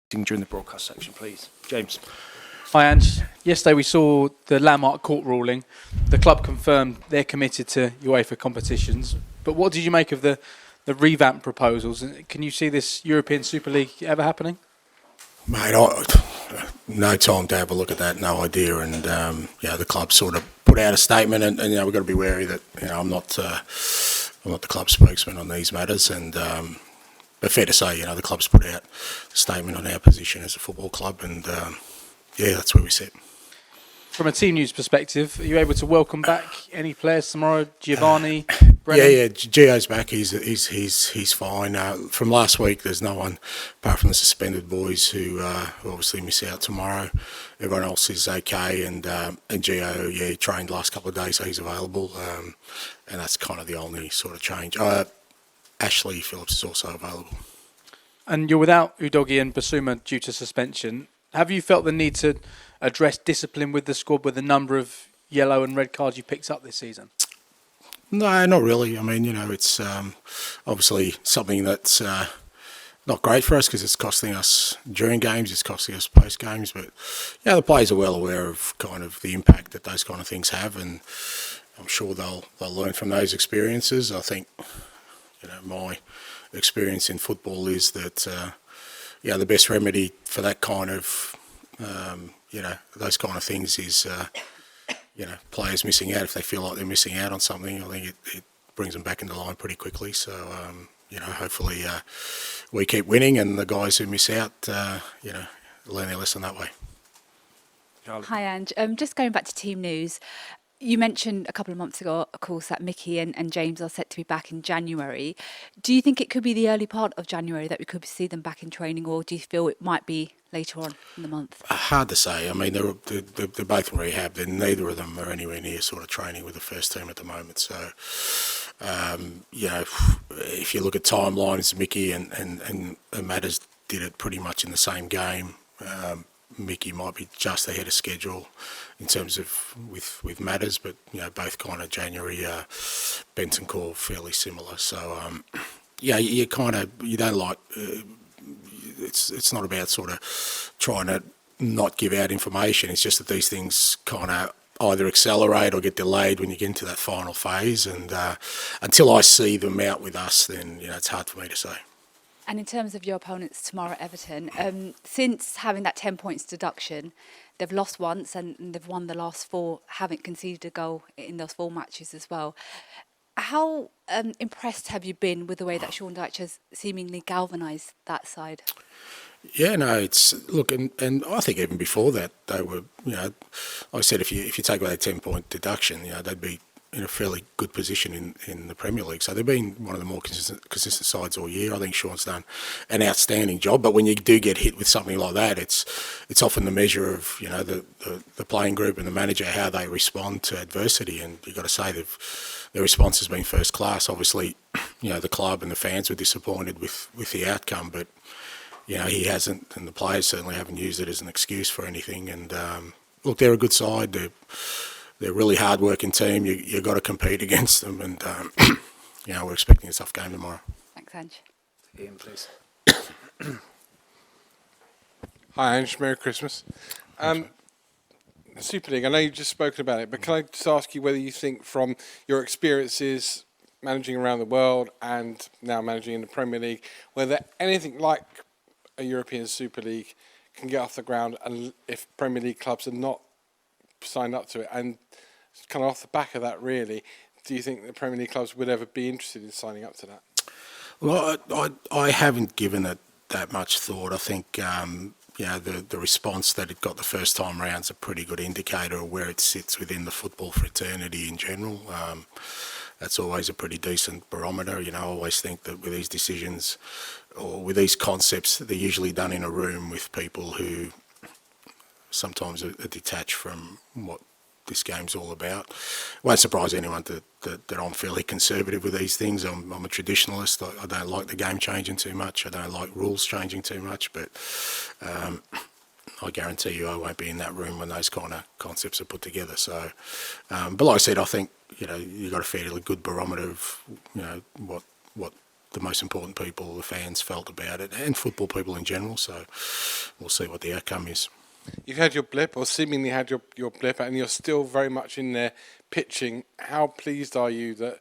during the broadcast section, please. James. Hi, Ange. Yesterday we saw the landmark court ruling. The club confirmed they're committed to UEFA competitions. But what did you make of the revamp proposals? Can you see this European Super League ever happening? Mate, no time to have a look at that, no idea. And, the club sort of put out a statement and we've got to be wary that, I'm not the club spokesman on these matters. And, but fair to say, the club's put out a statement on our position as a football club and, that's where we sit. From a team news perspective, are you able to welcome back any players tomorrow? Giovanni, Brennan? Yeah, Gio's back. He's fine. From last week, there's no one apart from the suspended boys who obviously miss out tomorrow. Everyone else is okay, and Gio, he trained last couple of days, so he's available, and that's kind of the only sort of change. Ashley Phillips is also available. And you're without Udogie and Basuma due to suspension. Have you felt the need to address discipline with the squad with the number of yellow and red cards you picked up this season? No, not really. I mean, it's obviously something that's not great for us because it's costing us during games, it's costing us post games. But the players are well aware of kind of the impact that those kind of things have, and I'm sure they'll learn from those experiences. I think, my experience in football is that the best remedy for that kind of those kind of things is players missing out. If they feel like they're missing out on something, I think it brings them back into line pretty quickly. So hopefully we keep winning, and the guys who miss out, learn their lesson that way. Hi, Ange. Just going back to team news. You mentioned a couple of months ago, of course, that Mickey and James are set to be back in January. Do you think it could be the early part of January that we could see them back in training, or do you feel it might be later on in the month? Hard to say. I mean, they're both in rehab, and neither of them are anywhere near sort of training with the first team at the moment. So, if you look at timelines, Mickey and Matters did it pretty much in the same game. Mickey might be just ahead of schedule in terms of with Matters, but both kind of January, Benton Core fairly similar. So you don't like. It's not about sort of trying to not give out information. It's just that these things kind of either accelerate or get delayed when you get into that final phase. And until I see them out with us, then it's hard for me to say. And in terms of your opponents tomorrow at Everton, since having that 10 points deduction, they've lost once and they've won the last four, haven't conceded a goal in those 4 matches as well. How impressed have you been with the way that Sean Dyche has seemingly galvanised that side? Yeah, no, and I think even before that, they were, like I said, if you take away that 10-point deduction, they'd be in a fairly good position in the Premier League. So they've been one of the more consistent sides all year. I think Sean's done an outstanding job. But when you do get hit with something like that, it's often the measure of the playing group and the manager, how they respond to adversity. And you've got to say their response has been first class. Obviously, the club and the fans were disappointed with the outcome, but he hasn't, and the players certainly haven't used it as an excuse for anything. And look, they're a good side. They're a really hard-working team. You've got to compete against them, and we're expecting a tough game tomorrow. Thanks, Ange. Ian, please. Hi, Ange. Merry Christmas. Super League, I know you've just spoken about it, but can I just ask you whether you think from your experiences managing around the world and now managing in the Premier League, whether anything like a European Super League can get off the ground, and if Premier League clubs are not signed up to it, and kind of off the back of that, really, do you think the Premier League clubs would ever be interested in signing up to that? Well, I haven't given it that much thought. I think the response that it got the first time round is a pretty good indicator of where it sits within the football fraternity in general. That's always a pretty decent barometer. I always think that with these decisions or with these concepts, they're usually done in a room with people who sometimes are detached from what this game's all about. It won't surprise anyone that I'm fairly conservative with these things. I'm a traditionalist. I don't like the game changing too much. I don't like rules changing too much, but I guarantee you I won't be in that room when those kind of concepts are put together. So, but like I said, I think you've got a fairly good barometer of what the most important people, the fans, felt about it, and football people in general. So we'll see what the outcome is. You've had your blip, or seemingly had your blip, and you're still very much in there pitching. How pleased are you that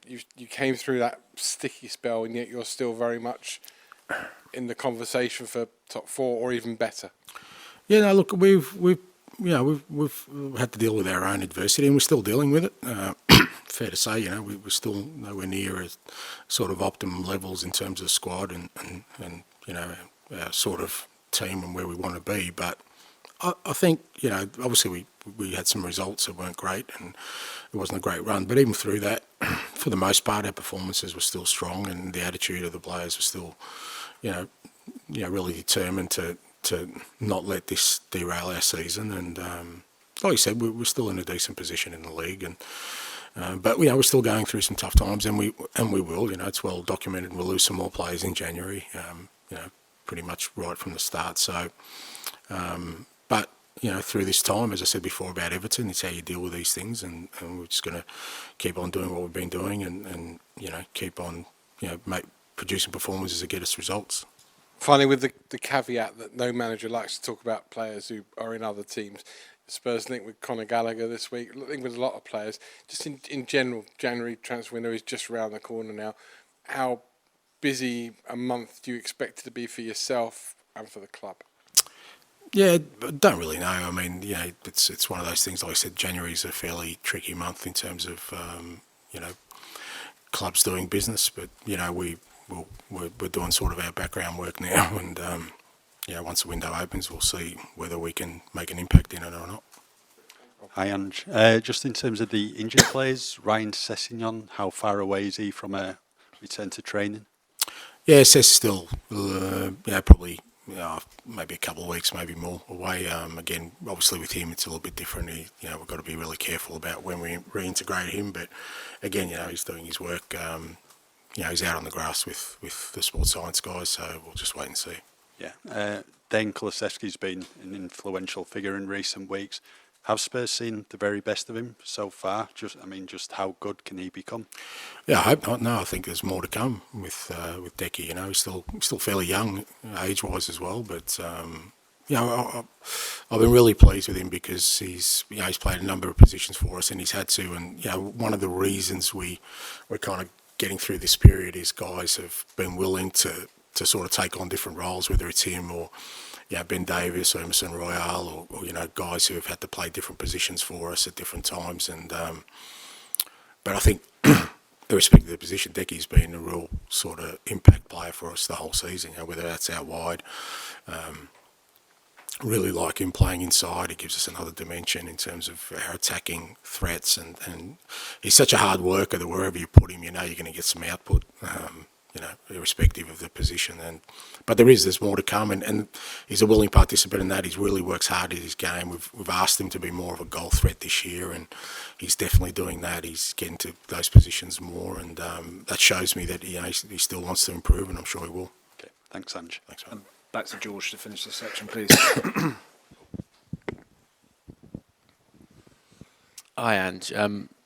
you came through that sticky spell, and yet you're still very much in the conversation for top 4 or even better? Yeah, no, look, we've had to deal with our own adversity, and we're still dealing with it. Fair to say, we're still nowhere near as sort of optimum levels in terms of squad and our sort of team and where we want to be. But I think, obviously we had some results that weren't great, and it wasn't a great run. But even through that, for the most part, our performances were still strong, and the attitude of the players was still, really determined to not let this derail our season. And like you said, we're still in a decent position in the league, and but we're still going through some tough times, and we will. It's well documented. We'll lose some more players in January. Pretty much right from the start. So, but through this time, as I said before about Everton, it's how you deal with these things, and we're just going to keep on doing what we've been doing, and keep on producing performances that get us results. Finally, with the caveat that no manager likes to talk about players who are in other teams. Spurs linked with Conor Gallagher this week, linked with a lot of players. Just in general, January transfer window is just around the corner now. How busy a month do you expect it to be for yourself and for the club? Yeah, I don't really know. I mean, it's one of those things. Like I said, January is a fairly tricky month in terms of clubs doing business. But we're doing sort of our background work now, and once the window opens, we'll see whether we can make an impact in it or not. Hi, Ange. Just in terms of the injured players, Ryan Sessegnon, how far away is he from a return to training? Yeah, Sess still, probably maybe a couple of weeks, maybe more away. Again, obviously with him, it's a little bit different. We've got to be really careful about when we reintegrate him. But again, he's doing his work. He's out on the grass with the sports science guys, so we'll just wait and see. Yeah. Dane 쿨루셉스키's been an influential figure in recent weeks. Have Spurs seen the very best of him so far? Just how good can he become? Yeah, I hope not. No, I think there's more to come with Decky. He's still fairly young, age-wise as well. But I've been really pleased with him because he's played a number of positions for us, and he's had to. And one of the reasons we're kind of getting through this period is guys have been willing to sort of take on different roles, whether it's him or Ben Davis or Emerson Royale or guys who have had to play different positions for us at different times. And but I think, irrespective of the position, Decky's been a real sort of impact player for us the whole season. Whether that's out wide, really like him playing inside. It gives us another dimension in terms of our attacking threats, and he's such a hard worker that wherever you put him, you're going to get some output. Irrespective of the position. But there's more to come, and he's a willing participant in that. He really works hard at his game. We've asked him to be more of a goal threat this year, and he's definitely doing that. He's getting to those positions more, and that shows me that he still wants to improve, and I'm sure he will. Okay, thanks, Ange. Thanks, man. Back to George to finish this section, please. Hi, Ange.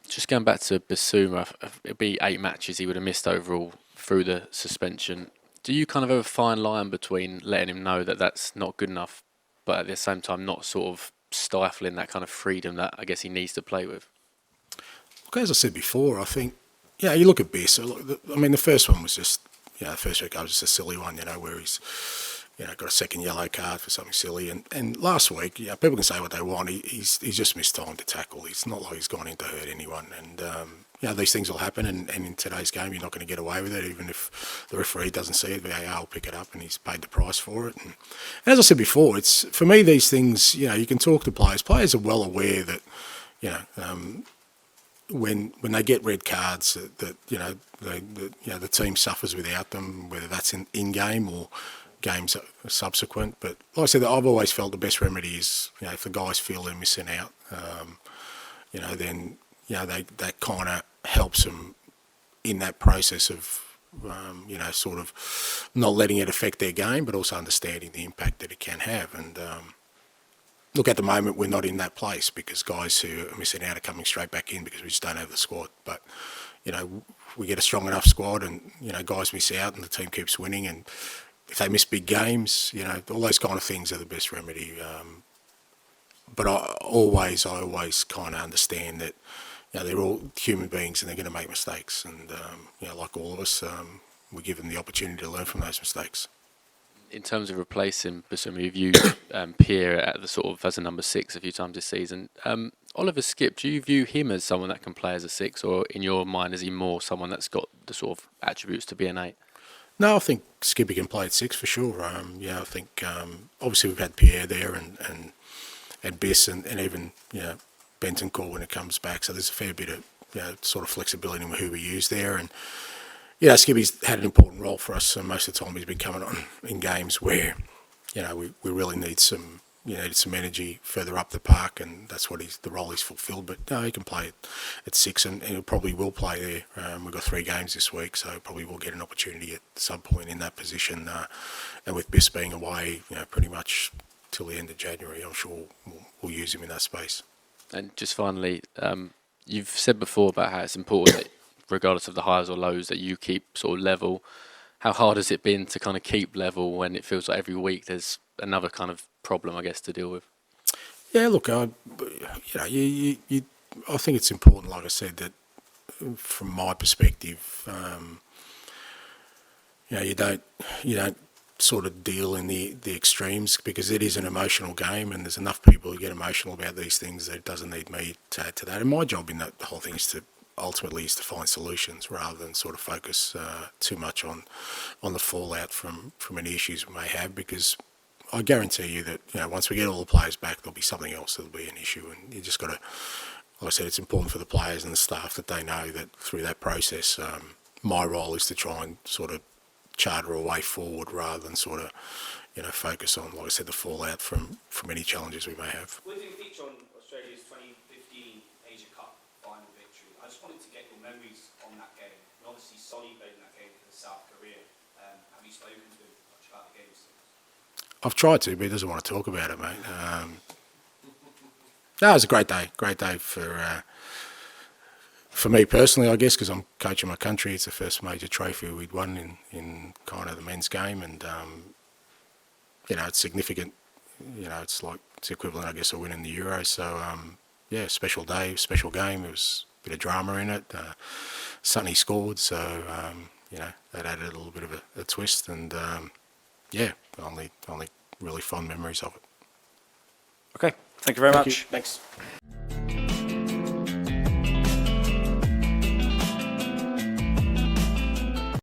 Just going back to Basuma, it'd be 8 matches he would have missed overall through the suspension. Do you kind of have a fine line between letting him know that that's not good enough, but at the same time not sort of stifling that kind of freedom that I guess he needs to play with? Look, as I said before, I think, you look at Biss. The first one was just, the first week was just a silly one, where he's, got a second yellow card for something silly. And last week, people can say what they want. He's just missed time to tackle. It's not like he's gone in to hurt anyone. And, these things will happen. And in today's game, you're not going to get away with it. Even if the referee doesn't see it, VAR will pick it up and he's paid the price for it. And as I said before, it's for me, these things, you can talk to players. Players are well aware that, when they get red cards, that the team suffers without them, whether that's in game or games subsequent. But like I said, I've always felt the best remedy is, if the guys feel they're missing out, then that kind of helps them in that process of sort of not letting it affect their game, but also understanding the impact that it can have. And look, at the moment we're not in that place because guys who are missing out are coming straight back in because we just don't have the squad. But we get a strong enough squad and, you know, guys miss out and the team keeps winning, and if they miss big games, you know, all those kind of things are the best remedy. But I always kind of understand that, you know, they're all human beings and they're going to make mistakes, and you know, like all of us, we give them the opportunity to learn from those mistakes. In terms of replacing Basuma, you've used Pierre at the sort of as a number 6 a few times this season. Oliver Skipp, do you view him as someone that can play as a 6, or in your mind is he more someone that's got the sort of attributes to be an 8? No, I think Skippy can play at 6 for sure. Yeah, I think obviously we've had Pierre there and Biss and even, you know, Bentancur when it comes back. So there's a fair bit of, you know, sort of flexibility in who we use there. And, you know, Skippy's had an important role for us. So most of the time he's been coming on in games where, you know, we really need some, you know, some energy further up the park, and that's what the role he's fulfilled. But no, he can play at 6, and he probably will play there. We've got 3 games this week, so probably will get an opportunity at some point in that position. And with Biss being away, you know, pretty much till the end of January, I'm sure we'll use him in that space. And just finally, you've said before about how it's important that regardless of the highs or lows that you keep sort of level. How hard has it been to kind of keep level when it feels like every week there's another kind of problem, I guess, to deal with? Yeah, look, you know, I think it's important, like I said, that from my perspective, you know, you don't sort of deal in the extremes, because it is an emotional game, and there's enough people who get emotional about these things that it doesn't need me to add to that. And my job in that whole thing is to find solutions rather than sort of focus too much on the fallout from any issues we may have, because I guarantee you that, you know, once we get all the players back, there'll be something else that'll be an issue, and you just got to, like I said, it's important for the players and the staff that they know that through that process, my role is to try and sort of charter a way forward rather than sort of, you know, focus on, like I said, the fallout from any challenges we may have. We didn't feature on Australia's 2015 Asia Cup final victory. I just wanted to get your memories on that game. And obviously, Sonny played in that game for South Korea. Have you spoken to him much about the game since? I've tried to, but he doesn't want to talk about it, mate. No, it was a great day for me personally, I guess, because I'm coaching my country. It's the first major trophy we'd won in kind of the men's game, and you know, it's significant. You know, it's equivalent, I guess, of winning the Euro. So yeah, special day, special game. There was a bit of drama in it. Sonny scored, so you know, that added a little bit of a twist, and yeah, only really fond memories of it. Okay, thank you very much. Thanks.